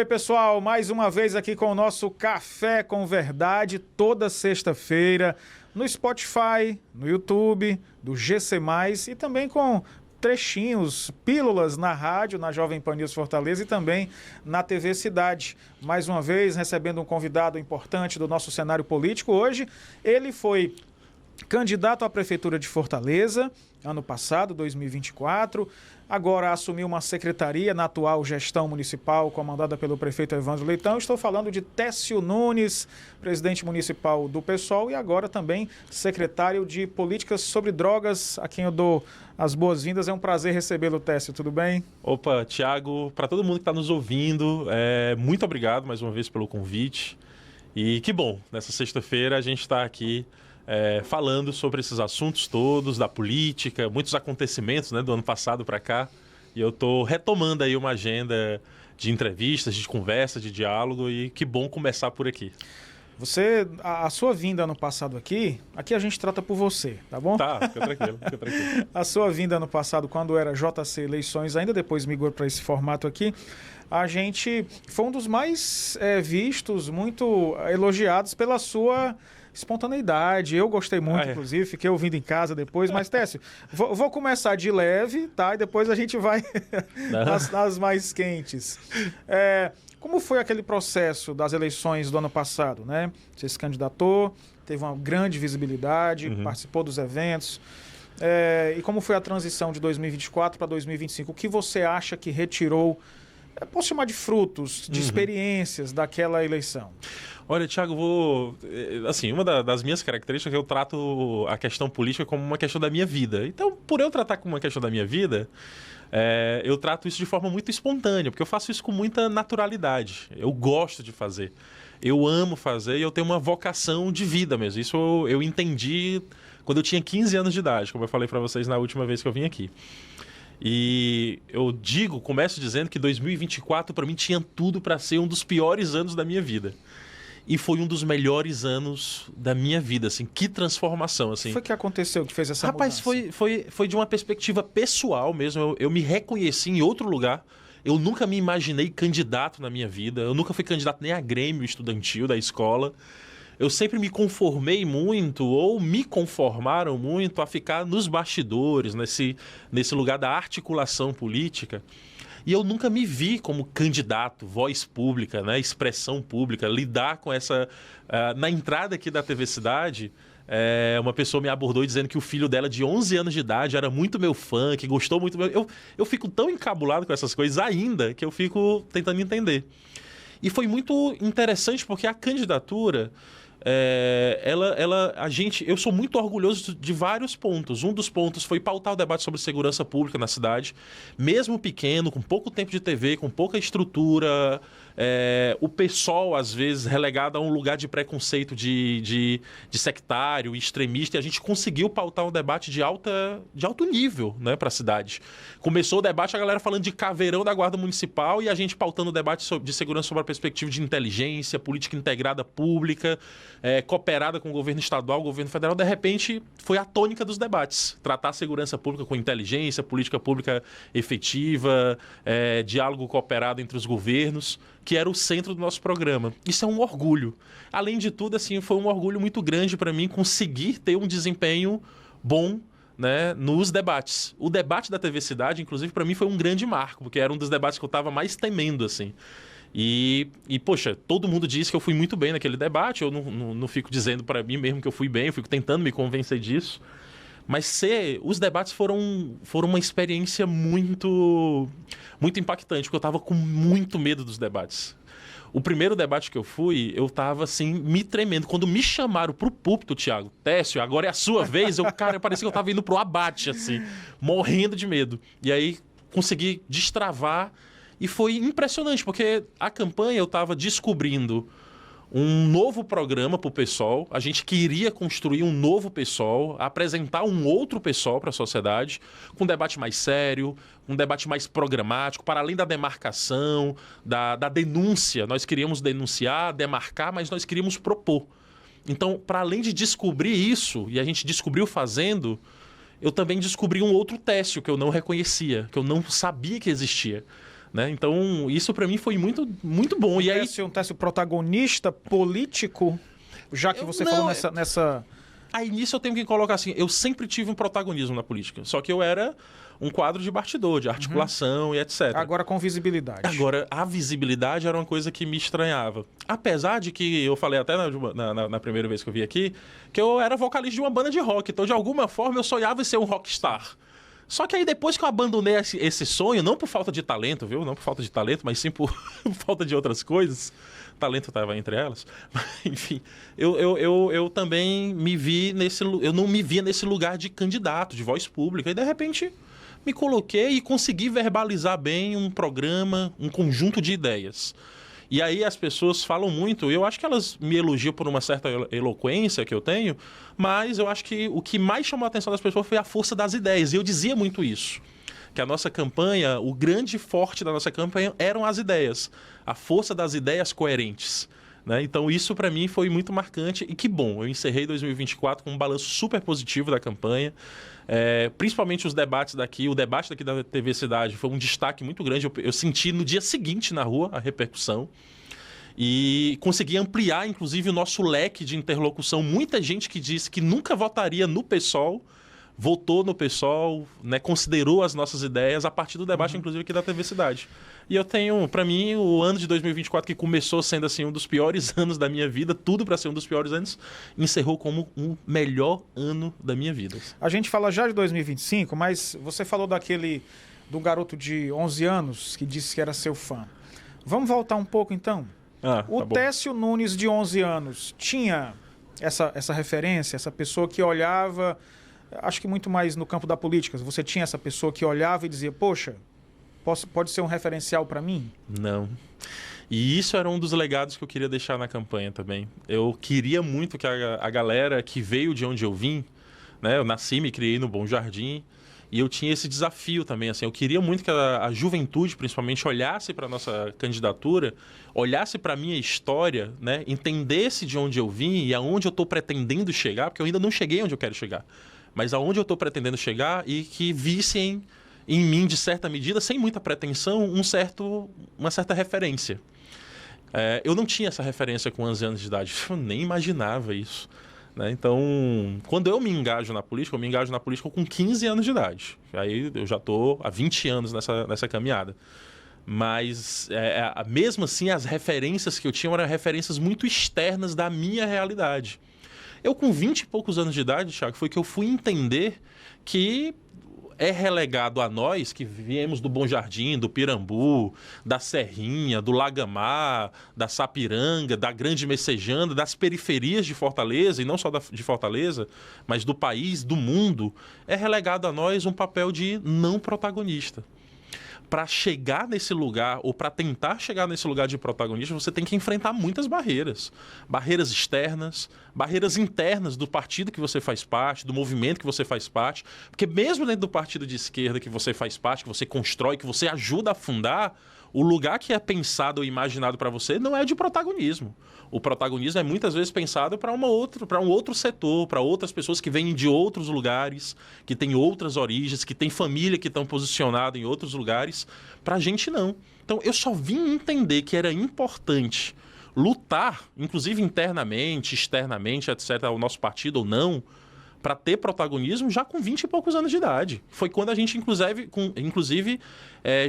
Oi, pessoal, mais uma vez aqui com o nosso Café com Verdade, toda sexta-feira, no Spotify, no YouTube, do GC+, e também com trechinhos, pílulas na rádio, na Jovem Pan News Fortaleza e também na TV Cidade. Mais uma vez, recebendo um convidado importante do nosso cenário político. Hoje, ele foi candidato à Prefeitura de Fortaleza, ano passado, 2024, agora assumiu uma secretaria na atual gestão municipal, comandada pelo prefeito Evandro Leitão. Estou falando de Técio Nunes, presidente municipal do PSOL e agora também secretário de Políticas sobre Drogas, a quem eu dou as boas-vindas. É um prazer recebê-lo, Técio, tudo bem? Opa, Thiago, para todo mundo que está nos ouvindo, muito obrigado mais uma vez pelo convite. E que bom, nessa sexta-feira a gente está aqui falando sobre esses assuntos todos, da política, muitos acontecimentos, né, do ano passado para cá. E eu estou retomando aí uma agenda de entrevistas, de conversa, de diálogo, e que bom começar por aqui. A sua vinda ano passado aqui a gente trata por você, tá bom? Tá, fica tranquilo, fica tranquilo. A sua vinda ano passado, quando era JC Eleições, ainda depois migrou para esse formato aqui, a gente foi um dos mais vistos, muito elogiados pela sua espontaneidade. Eu gostei muito, inclusive, fiquei ouvindo em casa depois, mas Técio, vou começar de leve, tá? E depois a gente vai nas mais quentes. Como foi aquele processo das eleições do ano passado, né? Você se candidatou, teve uma grande visibilidade, participou dos eventos. E como foi a transição de 2024 para 2025? O que você acha que retirou, posso chamar de frutos, de experiências daquela eleição? Olha, Thiago, uma das minhas características é que eu trato a questão política como uma questão da minha vida. Então, por eu tratar como uma questão da minha vida, eu trato isso de forma muito espontânea, porque eu faço isso com muita naturalidade. Eu gosto de fazer. Eu amo fazer e eu tenho uma vocação de vida mesmo. Isso eu entendi quando eu tinha 15 anos de idade, como eu falei para vocês na última vez que eu vim aqui. E eu começo dizendo que 2024 para mim tinha tudo para ser um dos piores anos da minha vida. E foi um dos melhores anos da minha vida, assim, que transformação, assim. O que foi que aconteceu que fez essa mudança? Foi de uma perspectiva pessoal mesmo, eu me reconheci em outro lugar. Eu nunca me imaginei candidato na minha vida, eu nunca fui candidato nem a grêmio estudantil da escola. Eu sempre me conformei muito, ou me conformaram muito, a ficar nos bastidores, nesse lugar da articulação política. E eu nunca me vi como candidato, voz pública, né, expressão pública, lidar com essa... na entrada aqui da TV Cidade, uma pessoa me abordou dizendo que o filho dela, de 11 anos de idade, era muito meu fã, que gostou muito... Eu fico tão encabulado com essas coisas ainda, que eu fico tentando entender. E foi muito interessante porque a candidatura... eu sou muito orgulhoso de vários pontos. Um dos pontos foi pautar o debate sobre segurança pública na cidade, mesmo pequeno, com pouco tempo de TV, com pouca estrutura, o PSOL às vezes relegado a um lugar de preconceito de sectário, extremista, e a gente conseguiu pautar um debate de alto nível, né, para a cidade. Começou o debate, a galera falando de caveirão da Guarda Municipal e a gente pautando o debate de segurança sobre a perspectiva de inteligência, política integrada pública, cooperada com o governo estadual, o governo federal. De repente, foi a tônica dos debates. Tratar a segurança pública com inteligência, política pública efetiva, diálogo cooperado entre os governos, que era o centro do nosso programa. Isso é um orgulho. Além de tudo, assim, foi um orgulho muito grande para mim conseguir ter um desempenho bom, né, nos debates. O debate da TV Cidade, inclusive, para mim foi um grande marco, porque era um dos debates que eu estava mais temendo, assim. E, poxa, todo mundo disse que eu fui muito bem naquele debate. Eu não fico dizendo para mim mesmo que eu fui bem, eu fico tentando me convencer disso. Mas os debates foram uma experiência muito, muito impactante, porque eu estava com muito medo dos debates. O primeiro debate que eu fui, eu tava assim, me tremendo. Quando me chamaram pro púlpito, Thiago, Técio, agora é a sua vez, parecia que eu tava indo pro abate, assim, morrendo de medo. E aí consegui destravar e foi impressionante, porque a campanha eu tava descobrindo um novo programa para o PSOL. A gente queria construir um novo PSOL, apresentar um outro PSOL para a sociedade, com um debate mais sério, um debate mais programático, para além da demarcação, da denúncia. Nós queríamos denunciar, demarcar, mas nós queríamos propor. Então, para além de descobrir isso, e a gente descobriu fazendo, eu também descobri um outro Técio que eu não reconhecia, que eu não sabia que existia. né? Então, isso para mim foi muito, muito bom. E aí, Técio protagonista político, já que você falou nessa... Aí nisso eu tenho que colocar assim, eu sempre tive um protagonismo na política, só que eu era um quadro de bastidor, de articulação e etc. Agora com visibilidade. Agora, a visibilidade era uma coisa que me estranhava. Apesar de que, eu falei até na primeira vez que eu vi aqui, que eu era vocalista de uma banda de rock, então de alguma forma eu sonhava em ser um rockstar. Só que aí depois que eu abandonei esse sonho, não por falta de talento, viu? Não por falta de talento, mas sim por falta de outras coisas. O talento estava entre elas. Mas, enfim, eu também me vi eu não me via nesse lugar de candidato, de voz pública. E de repente me coloquei e consegui verbalizar bem um programa, um conjunto de ideias. E aí as pessoas falam muito, eu acho que elas me elogiam por uma certa eloquência que eu tenho, mas eu acho que o que mais chamou a atenção das pessoas foi a força das ideias. E eu dizia muito isso, que a nossa campanha, o grande forte da nossa campanha eram as ideias, a força das ideias coerentes, né? Então isso para mim foi muito marcante e que bom, eu encerrei 2024 com um balanço super positivo da campanha. Principalmente os debates daqui, o debate daqui da TV Cidade foi um destaque muito grande. Eu senti no dia seguinte na rua a repercussão e consegui ampliar, inclusive, o nosso leque de interlocução. Muita gente que disse que nunca votaria no PSOL, votou no PSOL, né, considerou as nossas ideias a partir do debate, inclusive, aqui da TV Cidade. E eu tenho, para mim, o ano de 2024, que começou sendo assim um dos piores anos da minha vida, tudo para ser um dos piores anos, encerrou como um melhor ano da minha vida. A gente fala já de 2025, mas você falou do garoto de 11 anos que disse que era seu fã. Vamos voltar um pouco, então? O Técio Nunes, de 11 anos, tinha essa referência, essa pessoa que olhava, acho que muito mais no campo da política, você tinha essa pessoa que olhava e dizia, poxa, pode ser um referencial para mim? Não. E isso era um dos legados que eu queria deixar na campanha também. Eu queria muito que a galera que veio de onde eu vim, né? Eu nasci, me criei no Bom Jardim, e eu tinha esse desafio também. Assim, eu queria muito que a juventude, principalmente, olhasse para a nossa candidatura, olhasse para a minha história, né? Entendesse de onde eu vim e aonde eu estou pretendendo chegar, porque eu ainda não cheguei onde eu quero chegar, mas aonde eu estou pretendendo chegar e que vissem em mim, de certa medida, sem muita pretensão, uma certa referência. Eu não tinha essa referência com 11 anos de idade, eu nem imaginava isso, né? Então, quando eu me engajo na política, eu me engajo na política com 15 anos de idade. Aí eu já estou há 20 anos nessa caminhada. Mas, mesmo assim, as referências que eu tinha eram referências muito externas da minha realidade. Eu, com 20 e poucos anos de idade, Thiago, foi que eu fui entender que é relegado a nós, que viemos do Bom Jardim, do Pirambu, da Serrinha, do Lagamar, da Sapiranga, da Grande Messejana, das periferias de Fortaleza, e não só de Fortaleza, mas do país, do mundo, é relegado a nós um papel de não protagonista. Para chegar nesse lugar, ou para tentar chegar nesse lugar de protagonista, você tem que enfrentar muitas barreiras. Barreiras externas, barreiras internas do partido que você faz parte, do movimento que você faz parte. Porque mesmo dentro do partido de esquerda que você faz parte, que você constrói, que você ajuda a fundar, o lugar que é pensado ou imaginado para você não é de protagonismo. O protagonismo é muitas vezes pensado para um outro setor, para outras pessoas que vêm de outros lugares, que têm outras origens, que têm família que estão posicionadas em outros lugares. Para a gente, não. Então, eu só vim entender que era importante lutar, inclusive internamente, externamente, etc., o nosso partido ou não, para ter protagonismo já com 20 e poucos anos de idade. Foi quando a gente, inclusive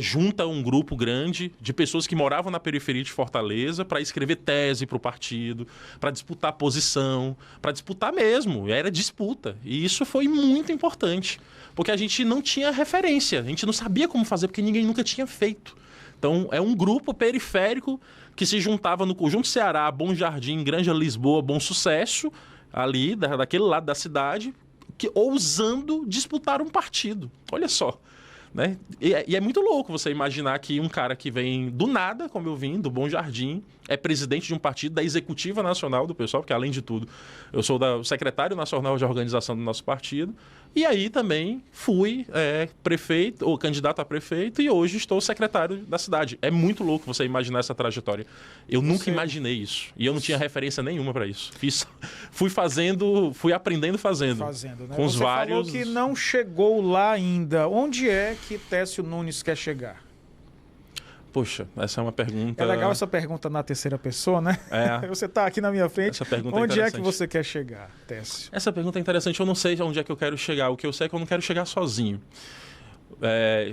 junta um grupo grande de pessoas que moravam na periferia de Fortaleza para escrever tese para o partido, para disputar posição, para disputar mesmo. Era disputa. E isso foi muito importante, porque a gente não tinha referência, a gente não sabia como fazer, porque ninguém nunca tinha feito. Então, é um grupo periférico que se juntava no Conjunto Ceará, Bom Jardim, Granja Lisboa, Bom Sucesso, ali, daquele lado da cidade, ousando disputar um partido. Olha só. Né? E é muito louco você imaginar que um cara que vem do nada, como eu vim, do Bom Jardim, é presidente de um partido, da executiva nacional do pessoal, porque além de tudo, eu sou o secretário nacional de organização do nosso partido, e aí também fui prefeito, ou candidato a prefeito, e hoje estou secretário da cidade. É muito louco você imaginar essa trajetória. Eu nunca imaginei isso, e eu não tinha referência nenhuma para isso. Fui aprendendo fazendo. Né? Com os vários... Você falou que não chegou lá ainda. Onde é que Técio Nunes quer chegar? Poxa, essa é uma pergunta... É legal essa pergunta na terceira pessoa, né? É. Você está aqui na minha frente. Essa pergunta Onde é que você quer chegar, Técio? Essa pergunta é interessante. Eu não sei onde é que eu quero chegar. O que eu sei é que eu não quero chegar sozinho.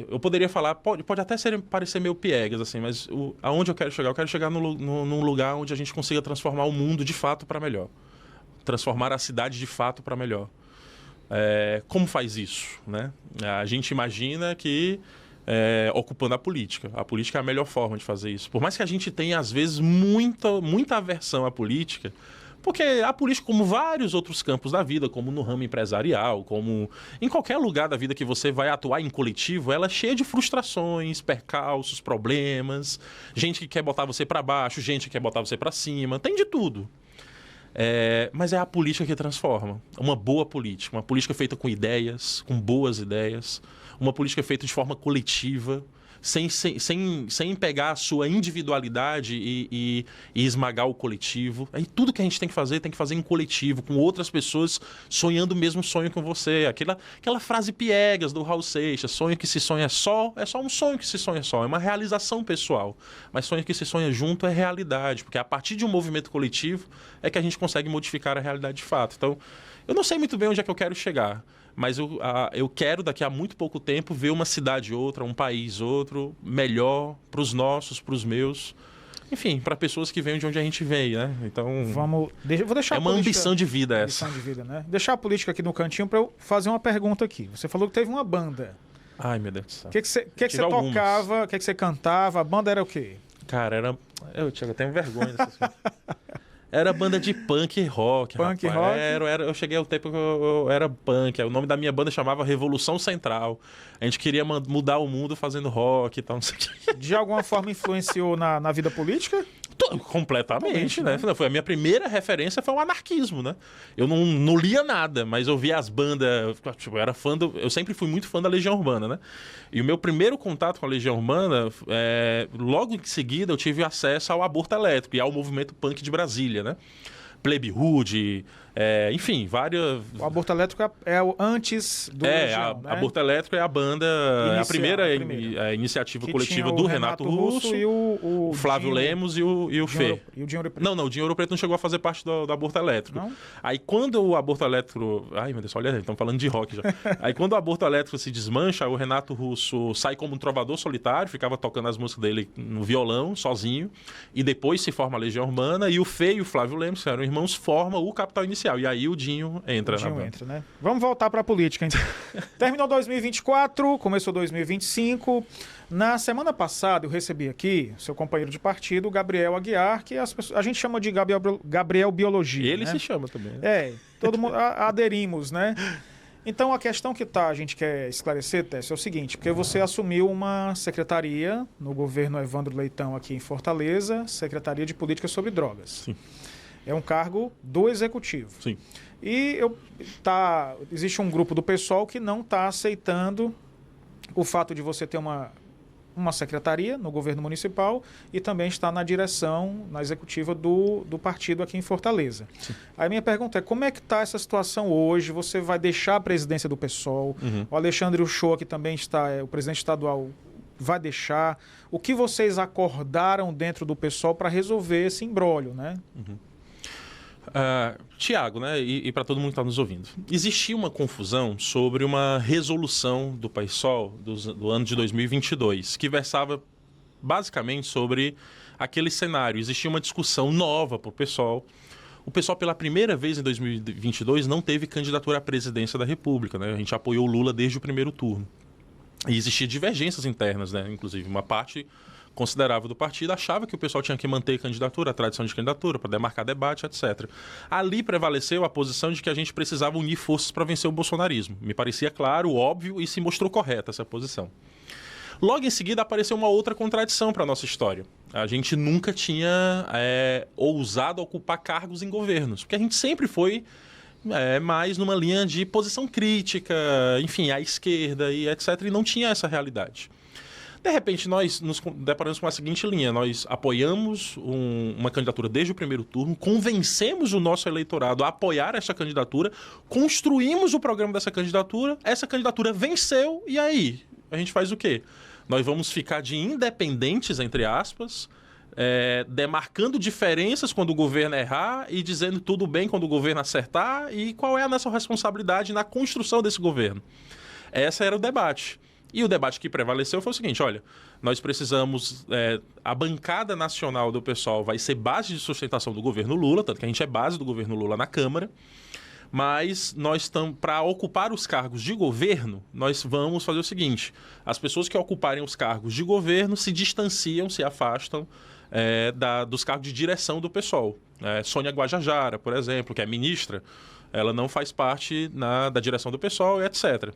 Eu poderia falar, pode até parecer meio piegas, assim, mas aonde eu quero chegar? Eu quero chegar num lugar onde a gente consiga transformar o mundo de fato para melhor. Transformar a cidade de fato para melhor. Como faz isso, né? A gente imagina que ocupando a política. A política é a melhor forma de fazer isso. Por mais que a gente tenha, às vezes, muita aversão à política, porque a política, como vários outros campos da vida, como no ramo empresarial, como em qualquer lugar da vida que você vai atuar em coletivo, ela é cheia de frustrações, percalços, problemas, gente que quer botar você para baixo, gente que quer botar você para cima, tem de tudo. Mas é a política que transforma. Uma boa política, uma política feita com ideias, com boas ideias, uma política feita de forma coletiva, sem pegar a sua individualidade e esmagar o coletivo. Aí tudo que a gente tem que fazer em coletivo, com outras pessoas sonhando o mesmo sonho com você. Aquela frase piegas do Raul Seixas, sonho que se sonha só, é só um sonho que se sonha só, é uma realização pessoal. Mas sonho que se sonha junto é realidade, porque a partir de um movimento coletivo é que a gente consegue modificar a realidade de fato. Então, eu não sei muito bem onde é que eu quero chegar, mas eu quero, daqui a muito pouco tempo, ver uma cidade outra, um país outro, melhor para os nossos, para os meus. Enfim, para pessoas que vêm de onde a gente veio, né? Então, vou deixar é uma ambição de vida essa. Ambição de vida, né? Deixar a política aqui no cantinho para eu fazer uma pergunta aqui. Você falou que teve uma banda. Ai, meu Deus do céu. O que você tocava, o que você cantava? A banda era o quê? Cara, eu tenho vergonha dessas coisas. Era banda de punk rock, punk rapaz. Rock? Eu cheguei ao tempo que eu era punk. O nome da minha banda chamava Revolução Central. A gente queria mudar o mundo fazendo rock e tal, não sei o quê. De alguma forma influenciou na vida política? Completamente, né? Foi a minha primeira referência, foi o anarquismo, né? Eu não lia nada, mas eu via as bandas. Tipo, eu era eu sempre fui muito fã da Legião Urbana, né? E o meu primeiro contato com a Legião Urbana, logo em seguida, eu tive acesso ao aborto elétrico e ao movimento punk de Brasília, né? Plebe Hood, enfim, várias... O aborto elétrico é o antes do Legião, né? Aborto elétrico é a banda, a primeira iniciativa que coletiva do Renato Russo e o Flávio Lemos e o Fê. E o Dinho Ouro Preto. Não, o Dinho Ouro Preto não chegou a fazer parte do aborto elétrico. Não? Aí quando o aborto elétrico... Ai, meu Deus, olha, estão falando de rock já. Aí quando o aborto elétrico se desmancha, o Renato Russo sai como um trovador solitário, ficava tocando as músicas dele no violão, sozinho, e depois se forma a Legião Urbana, e o Fê e o Flávio Lemos, que eram irmãos, formam o Capital Inicial. E aí o Dinho entra na banda. Né? Vamos voltar para a política, então. Terminou 2024, começou 2025. Na semana passada eu recebi aqui seu companheiro de partido, Gabriel Aguiar, que a gente chama de Gabriel Biologia. Ele, né? Se chama também. Né? Todo mundo aderimos, né? Então a questão que a gente quer esclarecer, Técio, é o seguinte, porque você assumiu uma secretaria no governo Evandro Leitão aqui em Fortaleza, Secretaria de Políticas sobre Drogas. Sim. É um cargo do Executivo. Sim. E existe um grupo do pessoal que não está aceitando o fato de você ter uma secretaria no governo municipal e também está na direção, na executiva do partido aqui em Fortaleza. Sim. Aí minha pergunta é, como é que está essa situação hoje? Você vai deixar a presidência do PSOL? Uhum. O Alexandre Uchoa, que também está, o presidente estadual, vai deixar? O que vocês acordaram dentro do PSOL para resolver esse imbróglio, né? Uhum. Tiago, né, e para todo mundo que está nos ouvindo, existia uma confusão sobre uma resolução do PSOL do ano de 2022, que versava basicamente sobre aquele cenário. Existia uma discussão nova para o PSOL. O PSOL, pela primeira vez em 2022, não teve candidatura à presidência da República, né? A gente apoiou o Lula desde o primeiro turno. E existiam divergências internas, né? Inclusive, uma parte considerável do partido achava que o pessoal tinha que manter candidatura, a tradição de candidatura, para demarcar debate, etc. Ali prevaleceu a posição de que a gente precisava unir forças para vencer o bolsonarismo. Me parecia claro, óbvio, e se mostrou correta essa posição. Logo em seguida apareceu uma outra contradição para a nossa história. A gente nunca tinha ousado ocupar cargos em governos, porque a gente sempre foi mais numa linha de posição crítica, enfim, à esquerda e etc. E não tinha essa realidade. De repente, nós nos deparamos com a seguinte linha. Nós apoiamos uma candidatura desde o primeiro turno, convencemos o nosso eleitorado a apoiar essa candidatura, construímos o programa dessa candidatura, essa candidatura venceu, e aí? A gente faz o quê? Nós vamos ficar de independentes, entre aspas, demarcando diferenças quando o governo errar e dizendo tudo bem quando o governo acertar, e qual é a nossa responsabilidade na construção desse governo. Esse era o debate. E o debate que prevaleceu foi o seguinte: olha, nós precisamos... a bancada nacional do PSOL vai ser base de sustentação do governo Lula, tanto que a gente é base do governo Lula na Câmara, mas nós estamos... Para ocupar os cargos de governo, nós vamos fazer o seguinte: as pessoas que ocuparem os cargos de governo se distanciam, se afastam dos cargos de direção do PSOL. Sônia Guajajara, por exemplo, que é ministra, ela não faz parte da direção do PSOL, etc.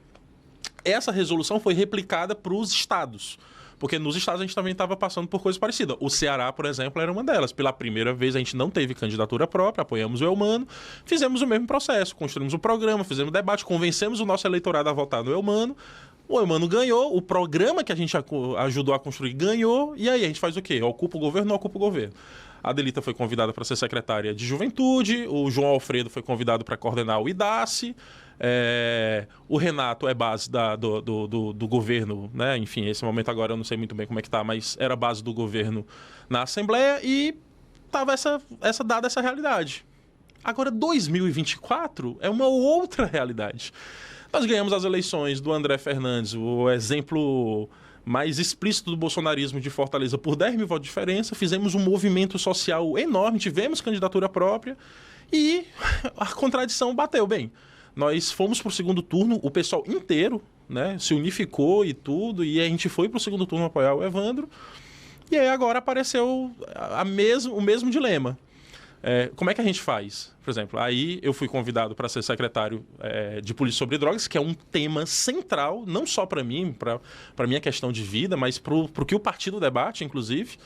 Essa resolução foi replicada para os estados, porque nos estados a gente também estava passando por coisas parecidas. O Ceará, por exemplo, era uma delas. Pela primeira vez a gente não teve candidatura própria, apoiamos o Eumano, fizemos o mesmo processo, construímos um programa, fizemos um debate, convencemos o nosso eleitorado a votar no Eumano. O Eumano ganhou, o programa que a gente ajudou a construir ganhou, e aí a gente faz o quê? Ocupa o governo, não ocupa o governo. A Adelita foi convidada para ser secretária de Juventude, o João Alfredo foi convidado para coordenar o IDACE, o Renato é base do governo, né? Enfim, esse momento agora eu não sei muito bem como é que tá, mas era base do governo na Assembleia e estava dada essa realidade. Agora, 2024 é uma outra realidade. Nós ganhamos as eleições do André Fernandes, o exemplo mais explícito do bolsonarismo de Fortaleza, por 10 mil votos de diferença. Fizemos um movimento social enorme, tivemos candidatura própria e a contradição bateu. Bem, nós fomos para o segundo turno, o pessoal inteiro, né, se unificou e tudo, e a gente foi para o segundo turno apoiar o Evandro. E aí agora apareceu o mesmo dilema. Como é que a gente faz? Por exemplo, aí eu fui convidado para ser secretário de Polícia sobre Drogas, que é um tema central, não só para mim, para a minha questão de vida, mas para o que o partido debate, inclusive.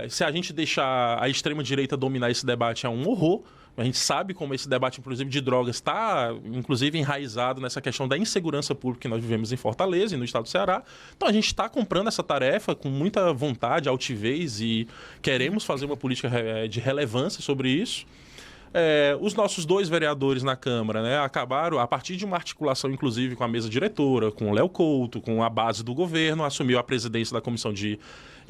Se a gente deixar a extrema-direita dominar esse debate, é um horror. A gente sabe como esse debate, inclusive, de drogas está, inclusive, enraizado nessa questão da insegurança pública que nós vivemos em Fortaleza e no estado do Ceará. Então, a gente está comprando essa tarefa com muita vontade, altivez, e queremos fazer uma política de relevância sobre isso. Os nossos 2 vereadores na Câmara, né, acabaram, a partir de uma articulação, inclusive, com a mesa diretora, com o Léo Couto, com a base do governo, assumiu a presidência da Comissão de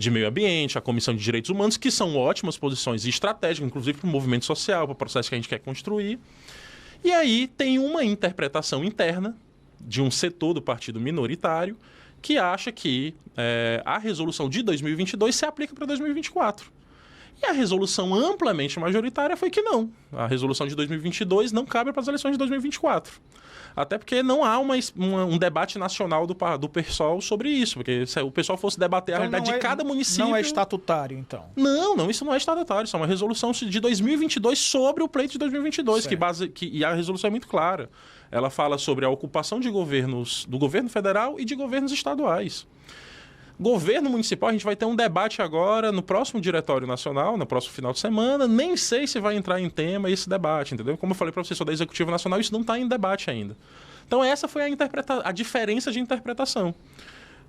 Meio Ambiente, a Comissão de Direitos Humanos, que são ótimas posições e estratégicas, inclusive para o movimento social, para o processo que a gente quer construir. E aí tem uma interpretação interna de um setor do partido minoritário que acha que a resolução de 2022 se aplica para 2024. E a resolução amplamente majoritária foi que não. A resolução de 2022 não cabe para as eleições de 2024. Até porque não há um debate nacional do PSOL sobre isso. Porque se o PSOL fosse debater a realidade de cada município... Não é estatutário, então? Não, isso não é estatutário. Isso é uma resolução de 2022 sobre o pleito de 2022. E a resolução é muito clara. Ela fala sobre a ocupação de governos do governo federal e de governos estaduais. Governo municipal, a gente vai ter um debate agora no próximo Diretório Nacional, no próximo final de semana. Nem sei se vai entrar em tema esse debate, entendeu? Como eu falei para você, sou da Executiva Nacional, isso não está em debate ainda. Então essa foi a diferença de interpretação.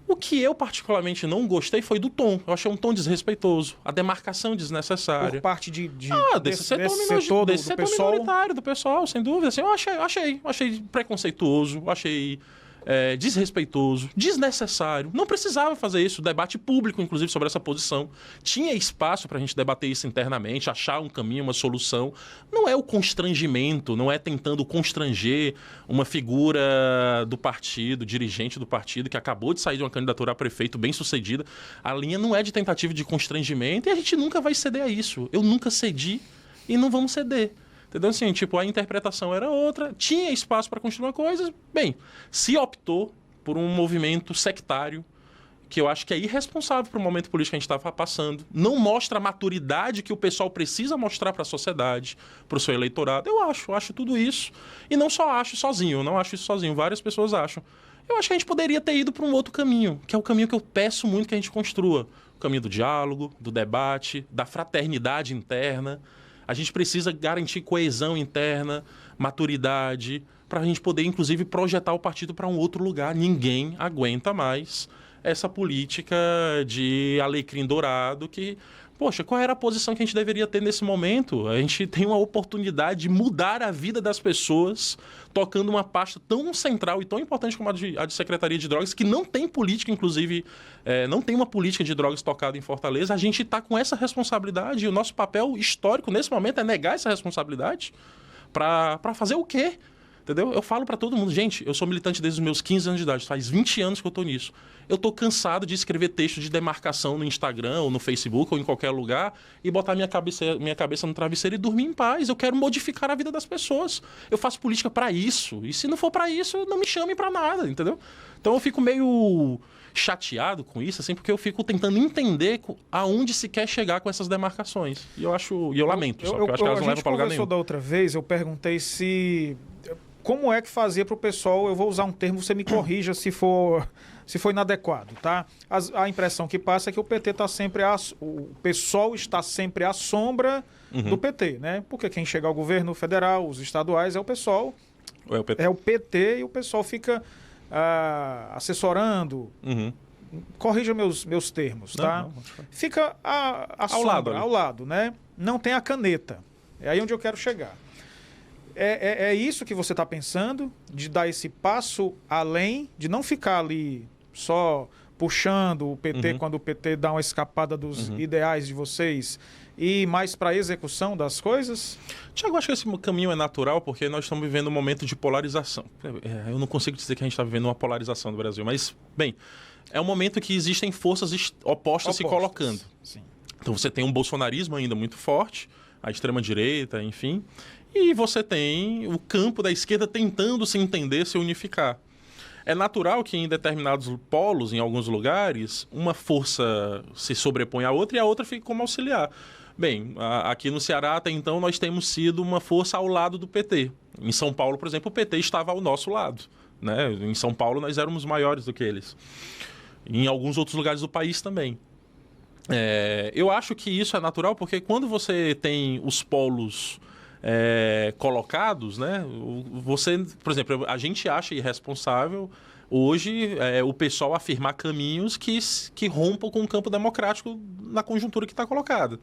O que eu particularmente não gostei foi do tom. Eu achei um tom desrespeitoso, a demarcação desnecessária. Por parte desse setor minoritário do pessoal, sem dúvida. Assim, eu achei preconceituoso, achei... desrespeitoso, desnecessário. Não precisava fazer isso. Debate público, inclusive, sobre essa posição. Tinha espaço para a gente debater isso internamente, achar um caminho, uma solução. Não é o constrangimento, não é tentando constranger uma figura do partido, dirigente do partido, que acabou de sair de uma candidatura a prefeito bem-sucedida. A linha não é de tentativa de constrangimento e a gente nunca vai ceder a isso. Eu nunca cedi e não vamos ceder. Entendeu? Assim, tipo, a interpretação era outra, tinha espaço para continuar coisas. Bem, se optou por um movimento sectário, que eu acho que é irresponsável para o momento político que a gente estava passando, não mostra a maturidade que o pessoal precisa mostrar para a sociedade, para o seu eleitorado. Eu acho tudo isso. E não só acho sozinho, não acho isso sozinho, várias pessoas acham. Eu acho que a gente poderia ter ido para um outro caminho, que é o caminho que eu peço muito que a gente construa. O caminho do diálogo, do debate, da fraternidade interna. A gente precisa garantir coesão interna, maturidade, para a gente poder, inclusive, projetar o partido para um outro lugar. Ninguém aguenta mais essa política de alecrim dourado que Poxa, qual era a posição que a gente deveria ter nesse momento? A gente tem uma oportunidade de mudar a vida das pessoas tocando uma pasta tão central e tão importante como a de Secretaria de Drogas, que não tem política, inclusive, não tem uma política de drogas tocada em Fortaleza. A gente está com essa responsabilidade e o nosso papel histórico nesse momento é negar essa responsabilidade para fazer o quê? Entendeu? Eu falo para todo mundo, gente, eu sou militante desde os meus 15 anos de idade, faz 20 anos que eu tô nisso. Eu tô cansado de escrever texto de demarcação no Instagram, ou no Facebook, ou em qualquer lugar, e botar minha cabeça no travesseiro e dormir em paz. Eu quero modificar a vida das pessoas. Eu faço política para isso. E se não for para isso, não me chamem para nada, entendeu? Então eu fico meio chateado com isso, assim, porque eu fico tentando entender aonde se quer chegar com essas demarcações. E eu lamento, só que eu acho que elas não levam para lugar nenhum. Da outra vez, eu perguntei como é que fazia para o pessoal, eu vou usar um termo, você me corrija se for inadequado, tá? A impressão que passa é que o PT está sempre, o pessoal está sempre à sombra do PT, né? Porque quem chega ao governo federal, os estaduais, é o pessoal, é o PT e o pessoal fica assessorando, corrija meus termos, tá? Não. Fica ao lado, né? Não tem a caneta, é aí onde eu quero chegar. É isso que você está pensando, de dar esse passo além, de não ficar ali só puxando o PT quando o PT dá uma escapada dos ideais de vocês e ir mais para a execução das coisas? Tiago, acho que esse caminho é natural porque nós estamos vivendo um momento de polarização. Eu não consigo dizer que a gente está vivendo uma polarização no Brasil, mas, bem, é um momento que existem forças opostas se colocando. Sim. Então você tem um bolsonarismo ainda muito forte, a extrema-direita, enfim... E você tem o campo da esquerda tentando se entender, se unificar. É natural que em determinados polos, em alguns lugares, uma força se sobrepõe à outra e a outra fica como auxiliar. Bem, aqui no Ceará, até então, nós temos sido uma força ao lado do PT. Em São Paulo, por exemplo, o PT estava ao nosso lado, né? Em São Paulo, nós éramos maiores do que eles. Em alguns outros lugares do país também. Eu acho que isso é natural porque quando você tem os polos... colocados, né? Você, por exemplo, a gente acha irresponsável hoje o pessoal afirmar caminhos que rompam com o campo democrático na conjuntura que está colocada.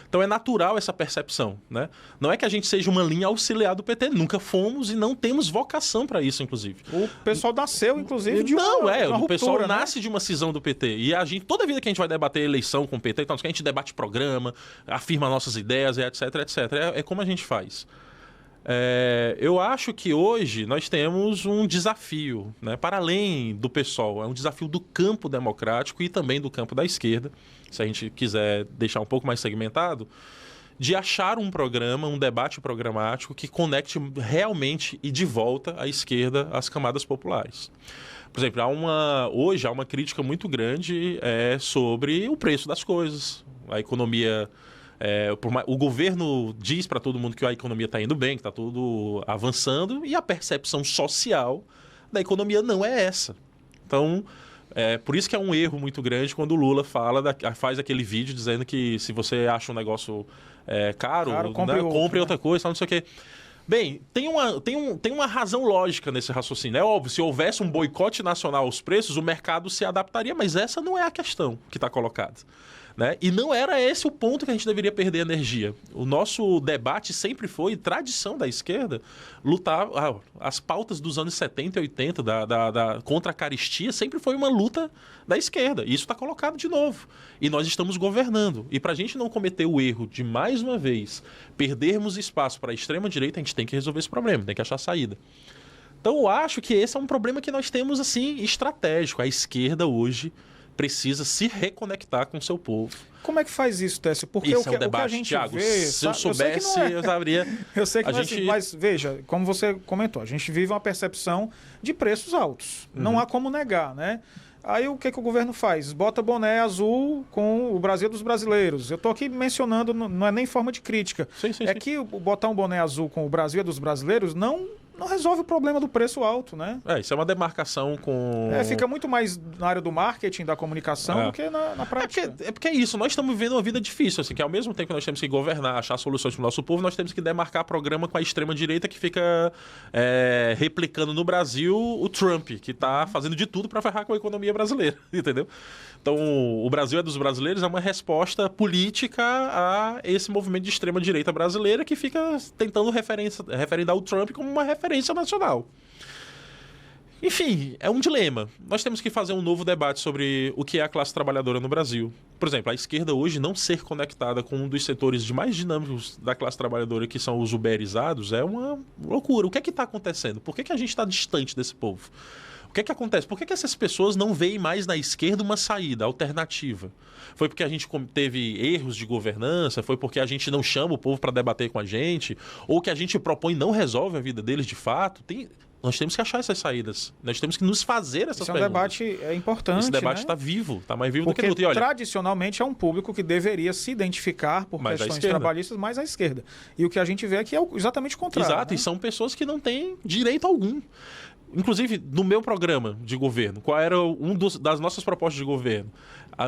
Então é natural essa percepção, né? Não é que a gente seja uma linha auxiliar do PT, nunca fomos e não temos vocação para isso, inclusive. O pessoal nasceu, inclusive, de uma o ruptura, pessoal né? nasce de uma cisão do PT. E a gente, toda vida que a gente vai debater eleição com o PT, então, a gente debate programa, afirma nossas ideias, etc, etc. É como a gente faz. Eu acho que hoje nós temos um desafio, né, para além do PSOL, é um desafio do campo democrático e também do campo da esquerda, se a gente quiser deixar um pouco mais segmentado, de achar um programa, um debate programático que conecte realmente e de volta a esquerda às camadas populares. Por exemplo, hoje há uma crítica muito grande sobre o preço das coisas, a economia... o governo diz para todo mundo que a economia está indo bem, que está tudo avançando, e a percepção social da economia não é essa. Então, por isso que é um erro muito grande quando o Lula faz aquele vídeo dizendo que se você acha um negócio caro, compre outra coisa, não sei o quê. Bem, tem uma razão lógica nesse raciocínio. É óbvio, se houvesse um boicote nacional aos preços, o mercado se adaptaria, mas essa não é a questão que está colocada. Né? E não era esse o ponto que a gente deveria perder energia. O nosso debate sempre foi, tradição da esquerda, lutar... as pautas dos anos 70 e 80 contra a caristia sempre foi uma luta da esquerda. E isso está colocado de novo. E nós estamos governando. E para a gente não cometer o erro de, mais uma vez, perdermos espaço para a extrema-direita, a gente tem que resolver esse problema, tem que achar saída. Então eu acho que esse é um problema que nós temos assim, estratégico. A esquerda hoje... precisa se reconectar com o seu povo. Como é que faz isso, Técio? Porque isso o é um debate, que a gente Thiago, vê... se eu soubesse, eu saberia... Eu sei que não é assim, mas veja, como você comentou, a gente vive uma percepção de preços altos. Não há como negar, né? Aí o que o governo faz? Bota boné azul com o Brasil dos brasileiros. Eu estou aqui mencionando, não é nem forma de crítica. Sim. Que botar um boné azul com o Brasil dos brasileiros não resolve o problema do preço alto, né? Isso é uma demarcação com... fica muito mais na área do marketing, da comunicação, do que na prática. Porque é isso, nós estamos vivendo uma vida difícil, assim, que ao mesmo tempo que nós temos que governar, achar soluções para o nosso povo, nós temos que demarcar programa com a extrema-direita que fica replicando no Brasil o Trump, que está fazendo de tudo para ferrar com a economia economia brasileira, entendeu? Então, o Brasil é dos brasileiros é uma resposta política a esse movimento de extrema-direita brasileira que fica tentando referendar o Trump como uma referência nacional. Enfim, é um dilema. Nós temos que fazer um novo debate sobre o que é a classe trabalhadora no Brasil. Por exemplo, a esquerda hoje não ser conectada com um dos setores mais dinâmicos da classe trabalhadora, que são os uberizados, é uma loucura. O que é que está acontecendo? Por que a gente está distante desse povo? O que é que acontece? Por que essas pessoas não veem mais na esquerda uma saída alternativa? Foi porque a gente teve erros de governança? Foi porque a gente não chama o povo para debater com a gente? Ou o que a gente propõe não resolve a vida deles de fato? Nós temos que achar essas saídas. Nós temos que nos fazer essas perguntas. Esse é um debate importante, esse debate está vivo, está mais vivo porque do que nunca. E olha, tradicionalmente é um público que deveria se identificar por questões trabalhistas mais à esquerda. E o que a gente vê aqui é exatamente o contrário. Exato, né? E são pessoas que não têm direito algum. Inclusive, no meu programa de governo, qual era das nossas propostas de governo?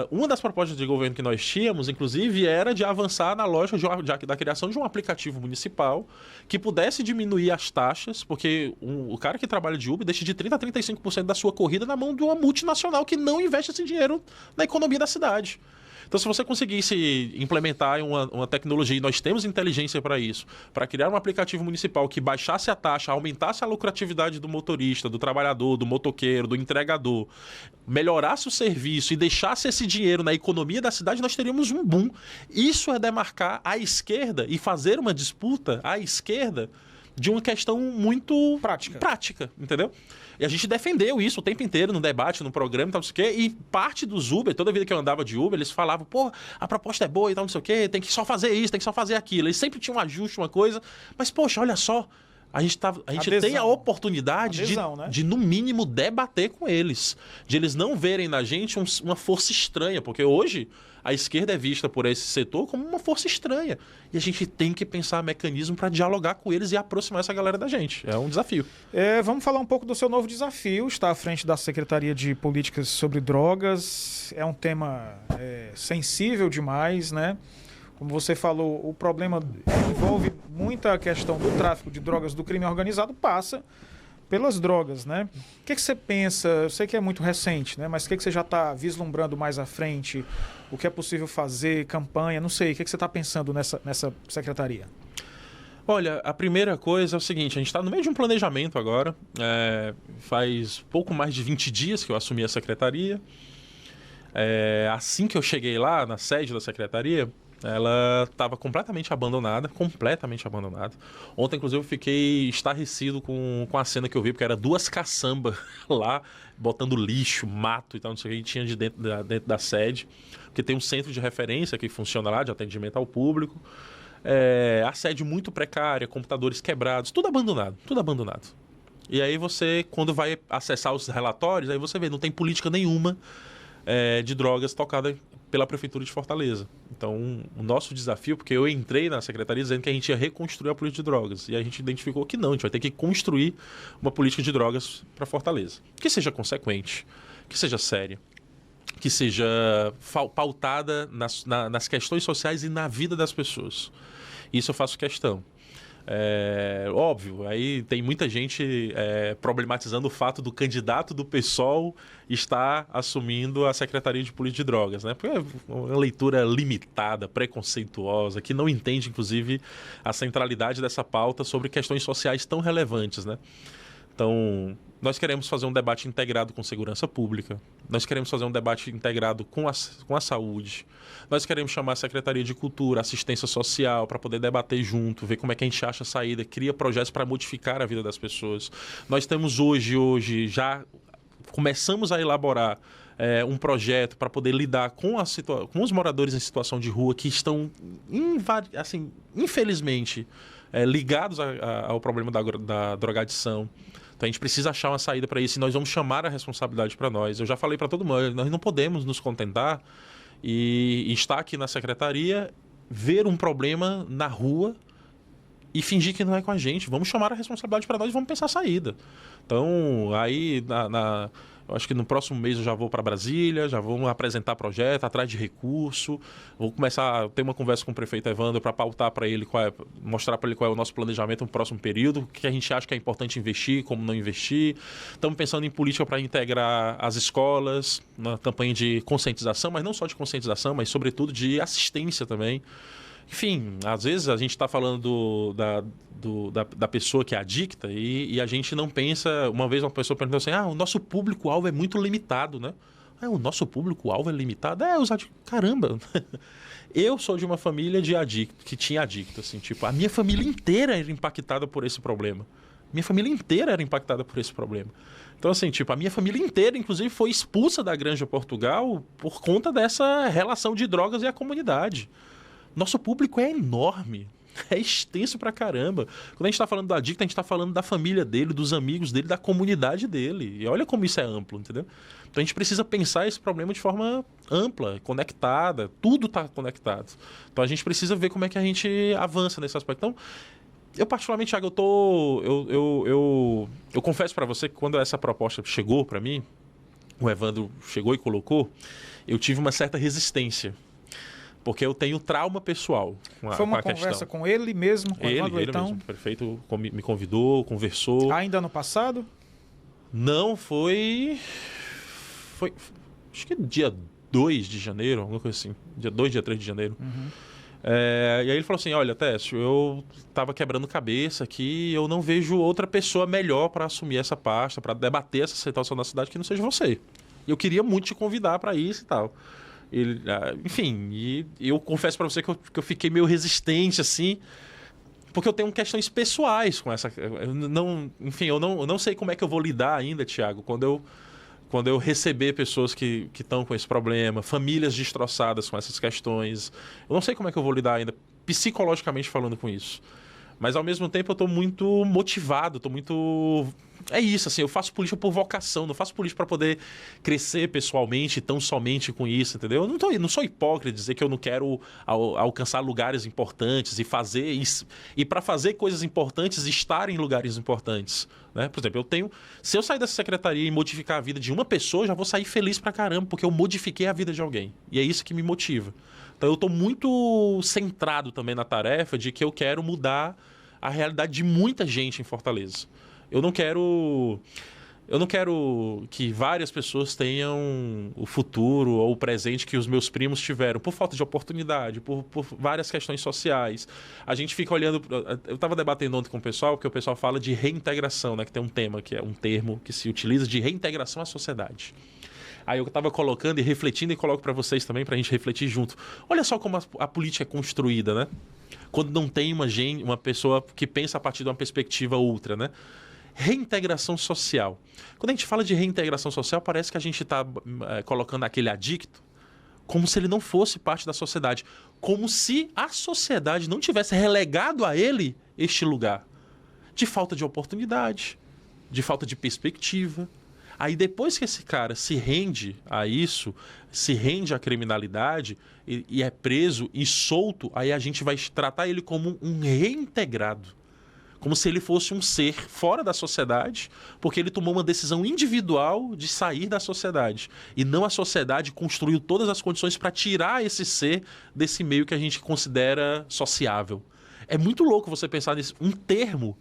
Uma das propostas de governo que nós tínhamos, inclusive, era de avançar na lógica da criação de um aplicativo municipal que pudesse diminuir as taxas, porque o cara que trabalha de Uber deixa de 30% a 35% da sua corrida na mão de uma multinacional que não investe esse dinheiro na economia da cidade. Então, se você conseguisse implementar uma tecnologia, e nós temos inteligência para isso, para criar um aplicativo municipal que baixasse a taxa, aumentasse a lucratividade do motorista, do trabalhador, do motoqueiro, do entregador, melhorasse o serviço e deixasse esse dinheiro na economia da cidade, nós teríamos um boom. Isso é demarcar a esquerda e fazer uma disputa à esquerda de uma questão muito prática, entendeu? E a gente defendeu isso o tempo inteiro no debate, no programa e tal, não sei o quê. E parte dos Uber, toda vida que eu andava de Uber, eles falavam, pô, a proposta é boa e tal, não sei o quê, tem que só fazer isso, tem que só fazer aquilo. Eles sempre tinham um ajuste, uma coisa. Mas, poxa, olha só, a gente tem a oportunidade de, no mínimo, debater com eles. De eles não verem na gente uma força estranha. Porque hoje a esquerda é vista por esse setor como uma força estranha. E a gente tem que pensar mecanismo para dialogar com eles e aproximar essa galera da gente. É um desafio. Vamos falar um pouco do seu novo desafio. Está à frente da Secretaria de Políticas sobre Drogas. É um tema sensível demais, né? Como você falou, o problema envolve muita questão do tráfico de drogas, do crime organizado, passa pelas drogas, né? O que você pensa? Eu sei que é muito recente, né? Mas o que você já está vislumbrando mais à frente? O que é possível fazer? Campanha? Não sei. O que você está pensando nessa secretaria? Olha, a primeira coisa é o seguinte, a gente está no meio de um planejamento agora. Faz pouco mais de 20 dias que eu assumi a secretaria. Assim que eu cheguei lá, na sede da secretaria, ela estava completamente abandonada. Ontem, inclusive, eu fiquei estarrecido com a cena que eu vi, porque era 2 caçambas lá, botando lixo, mato e tal, não sei o que tinha dentro da sede. Porque tem um centro de referência que funciona lá, de atendimento ao público. A sede muito precária, computadores quebrados, tudo abandonado. E aí você, quando vai acessar os relatórios, aí você vê, não tem política nenhuma de drogas tocada pela Prefeitura de Fortaleza. Então, o nosso desafio, porque eu entrei na secretaria dizendo que a gente ia reconstruir a política de drogas, e a gente identificou que não, a gente vai ter que construir uma política de drogas para Fortaleza. Que seja consequente, que seja séria, que seja pautada nas questões sociais e na vida das pessoas. Isso eu faço questão. Óbvio, aí tem muita gente problematizando o fato do candidato do PSOL estar assumindo a Secretaria de Política de Drogas, né? Porque é uma leitura limitada, preconceituosa, que não entende, inclusive, a centralidade dessa pauta sobre questões sociais tão relevantes, né? Então, nós queremos fazer um debate integrado com segurança pública, nós queremos fazer um debate integrado com a saúde, nós queremos chamar a Secretaria de Cultura, Assistência Social, para poder debater junto, ver como é que a gente acha a saída, cria projetos para modificar a vida das pessoas. Nós temos hoje já começamos a elaborar um projeto para poder lidar com os moradores em situação de rua que estão, infelizmente, ligados ao problema da drogadição. Então a gente precisa achar uma saída para isso e nós vamos chamar a responsabilidade para nós. Eu já falei para todo mundo, nós não podemos nos contentar e estar aqui na secretaria, ver um problema na rua e fingir que não é com a gente. Vamos chamar a responsabilidade para nós e vamos pensar a saída. Então, aí Eu acho que no próximo mês eu já vou para Brasília, já vou apresentar projeto, atrás de recurso. Vou começar a ter uma conversa com o prefeito Evandro para pautar para ele, mostrar para ele qual é o nosso planejamento no próximo período, o que a gente acha que é importante investir, como não investir. Estamos pensando em política para integrar as escolas, na campanha de conscientização, mas não só de conscientização, mas sobretudo de assistência também. Enfim, às vezes a gente está falando da pessoa que é adicta e a gente não pensa... Uma vez uma pessoa perguntou assim, o nosso público-alvo é muito limitado, né? O nosso público-alvo é limitado? Os adictos... Caramba! Eu sou de uma família de adicto, que tinha adicto, assim, tipo, a minha família inteira era impactada por esse problema. Minha família inteira era impactada por esse problema. Então, assim, tipo, a minha família inteira, inclusive, foi expulsa da Granja Portugal por conta dessa relação de drogas e a comunidade. Nosso público é enorme, é extenso pra caramba. Quando a gente tá falando do adicto, a gente tá falando da família dele, dos amigos dele, da comunidade dele. E olha como isso é amplo, entendeu? Então a gente precisa pensar esse problema de forma ampla, conectada, tudo tá conectado. Então a gente precisa ver como é que a gente avança nesse aspecto. Então, eu particularmente, Thiago, eu confesso pra você que quando essa proposta chegou pra mim, o Evandro chegou e colocou, eu tive uma certa resistência. Porque eu tenho trauma pessoal com a questão. Foi uma conversa com ele mesmo, com o Evandro Leitão? Mesmo, o prefeito me convidou, conversou. Ainda no passado? Não, foi acho que dia 2 de janeiro, alguma coisa assim. Dia 2, dia 3 de janeiro. Uhum. E aí ele falou assim, olha, Técio, eu estava quebrando cabeça aqui, eu não vejo outra pessoa melhor para assumir essa pasta, para debater essa situação na cidade que não seja você. E eu queria muito te convidar para isso e tal. Enfim, e eu confesso para você que eu fiquei meio resistente, assim, porque eu tenho questões pessoais com essa... eu não sei como é que eu vou lidar ainda, Thiago, quando eu receber pessoas que estão com esse problema, famílias destroçadas com essas questões. Eu não sei como é que eu vou lidar ainda, psicologicamente falando, com isso. Mas, ao mesmo tempo, eu estou muito motivado, estou muito... É isso, assim, eu faço política por vocação, não faço política para poder crescer pessoalmente, tão somente com isso, entendeu? Eu não sou hipócrita dizer que eu não quero alcançar lugares importantes e fazer isso. E para fazer coisas importantes, estar em lugares importantes, né? Por exemplo, se eu sair dessa secretaria e modificar a vida de uma pessoa, eu já vou sair feliz pra caramba, porque eu modifiquei a vida de alguém. E é isso que me motiva. Então, eu estou muito centrado também na tarefa de que eu quero mudar a realidade de muita gente em Fortaleza. Eu não quero que várias pessoas tenham o futuro ou o presente que os meus primos tiveram, por falta de oportunidade, por várias questões sociais. A gente fica olhando... Eu estava debatendo ontem com o pessoal, porque o pessoal fala de reintegração, né? Que tem um tema, que é um termo que se utiliza de reintegração à sociedade. Aí eu estava colocando e refletindo e coloco para vocês também, para a gente refletir junto. Olha só como a política é construída, né? Quando não tem uma pessoa que pensa a partir de uma perspectiva outra, né? Reintegração social. Quando a gente fala de reintegração social, parece que a gente está colocando aquele adicto como se ele não fosse parte da sociedade. Como se a sociedade não tivesse relegado a ele este lugar. De falta de oportunidade, de falta de perspectiva. Aí depois que esse cara se rende a isso, se rende à criminalidade e é preso e solto, aí a gente vai tratar ele como um reintegrado. Como se ele fosse um ser fora da sociedade, porque ele tomou uma decisão individual de sair da sociedade. E não a sociedade construiu todas as condições para tirar esse ser desse meio que a gente considera sociável. É muito louco você pensar nisso. Um termo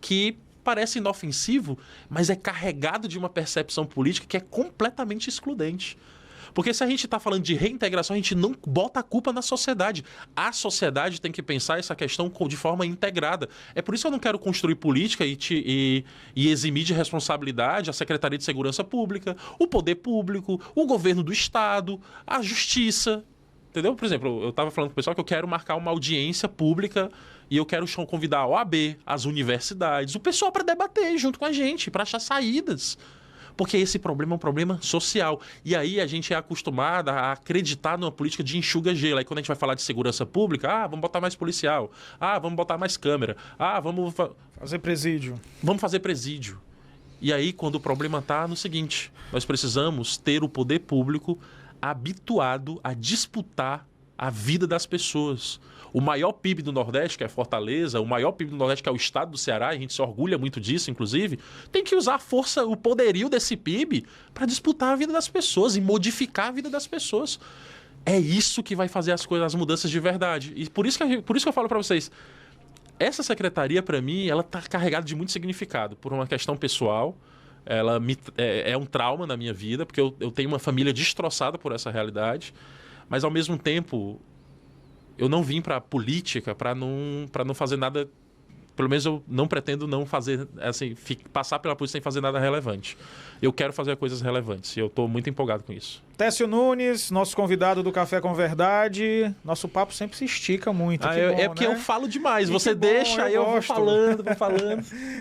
que parece inofensivo, mas é carregado de uma percepção política que é completamente excludente. Porque se a gente está falando de reintegração, a gente não bota a culpa na sociedade. A sociedade tem que pensar essa questão de forma integrada. É por isso que eu não quero construir política e eximir de responsabilidade a Secretaria de Segurança Pública, o Poder Público, o governo do Estado, a Justiça. Entendeu? Por exemplo, eu estava falando com o pessoal que eu quero marcar uma audiência pública e eu quero convidar a OAB, as universidades, o pessoal para debater junto com a gente, para achar saídas. Porque esse problema é um problema social. E aí a gente é acostumado a acreditar numa política de enxuga-gelo. Aí quando a gente vai falar de segurança pública, vamos botar mais policial. Vamos botar mais câmera. Vamos fazer presídio. Vamos fazer presídio. E aí quando o problema está no seguinte, nós precisamos ter o poder público habituado a disputar a vida das pessoas. O maior PIB do Nordeste, que é Fortaleza, o maior PIB do Nordeste, que é o estado do Ceará, a gente se orgulha muito disso, inclusive, tem que usar a força, o poderio desse PIB para disputar a vida das pessoas e modificar a vida das pessoas. É isso que vai fazer as mudanças de verdade. E por isso que eu falo para vocês, essa secretaria, para mim, ela está carregada de muito significado, por uma questão pessoal. É um trauma na minha vida, porque eu tenho uma família destroçada por essa realidade, mas, ao mesmo tempo, eu não vim para a política para não fazer nada. Pelo menos eu não pretendo não fazer, assim, passar pela política sem fazer nada relevante. Eu quero fazer coisas relevantes e eu estou muito empolgado com isso. Técio Nunes, nosso convidado do Café com Verdade. Nosso papo sempre se estica muito. Bom, é porque, né, eu falo demais. Você deixa, aí eu vou falando.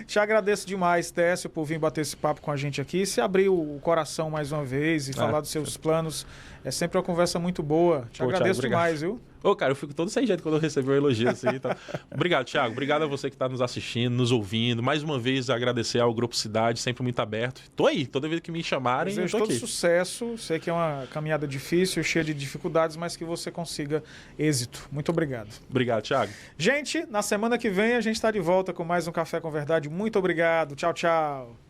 Te agradeço demais, Técio, por vir bater esse papo com a gente aqui. Se abrir o coração mais uma vez e falar dos seus planos. É sempre uma conversa muito boa. Te agradeço Thiago, demais, viu? Cara, eu fico todo sem jeito quando eu recebo um elogio assim. Então... Obrigado, Thiago. Obrigado a você que está nos assistindo, nos ouvindo. Mais uma vez, agradecer ao Grupo Cidade, sempre muito aberto. Tô aí, toda vez que me chamarem, eu tô aqui. Desejo todo sucesso. Sei que é uma caminhada difícil, cheia de dificuldades, mas que você consiga êxito. Muito obrigado. Obrigado, Thiago. Gente, na semana que vem a gente está de volta com mais um Café com Verdade. Muito obrigado. Tchau, tchau.